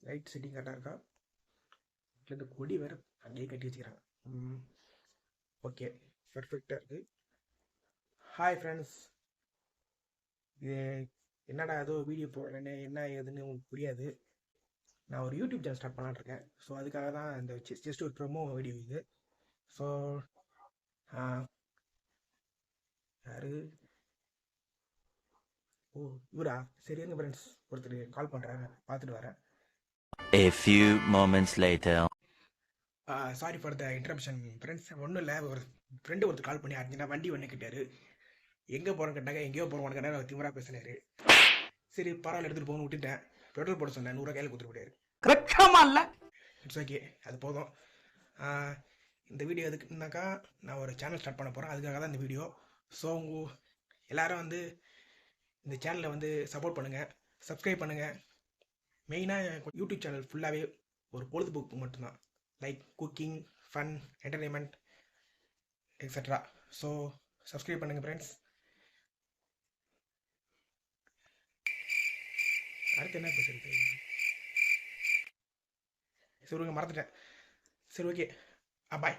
Light setting கரெக்டாக இருக்கா? இந்த கொடி வேறு அங்கேயே கட்டி வச்சுக்கிறாங்க. ஓகே, பர்ஃபெக்டாக இருக்குது. ஹாய் ஃப்ரெண்ட்ஸ், இது என்னடா ஏதோ வீடியோ போடுறேன்னு என்ன ஏதுன்னு உங்களுக்கு புரியாது. நான் ஒரு யூடியூப் சேனல் ஸ்டார்ட் பண்ணலான்ட்ருக்கேன். ஸோ அதுக்காக தான் இந்த ஜஸ்ட் ஒரு ப்ரொமோ வீடியோ இது. ஸோ யாரு? ஓ இவரா? சரி எங்க ஃப்ரெண்ட்ஸ், ஒருத்தர் கால் பண்ணுறாங்க, பார்த்துட்டு வரேன். A few moments later. Sorry for the interruption friends. ஒன்றும் இல்லை, ஒரு ஃப்ரெண்டு ஒருத்தர் கால் பண்ணி அர்ஜென்ட்டாக வண்டி ஒன்று கேட்டார். எங்கே போகிறோன்னு கேட்டாங்க. எங்கேயோ போகிறோன்னு கேட்டார். அவர் திமிரா பேசினார். சரி பரவாயில்ல, எடுத்துகிட்டு போகணும்னு விட்டுட்டேன். பெட்ரோல் போட சொன்னேன், 100 கையில் கொடுத்துட்டு போயிட்டாரு. கரெக்டாமா இல்லை? இட்ஸ் ஓகே, அது போதும். இந்த வீடியோ எதுக்குனாக்கா, நான் ஒரு சேனல் ஸ்டார்ட் பண்ண போகிறேன். அதுக்காக தான் இந்த வீடியோ. ஸோ எல்லோரும் வந்து இந்த சேனலை வந்து சப்போர்ட் பண்ணுங்கள், சப்ஸ்கிரைப் பண்ணுங்கள். மெயினாக யூடியூப் சேனல் ஃபுல்லாகவே ஒரு பொழுதுபோக்கு மட்டும்தான். Like cooking, fun, entertainment extra. So subscribe பண்ணுங்கள் ஃப்ரெண்ட்ஸ். அடுத்து என்ன பேசுறது? சரி ஓகே, மறந்துட்டேன். சரி ஓகே, பாய்.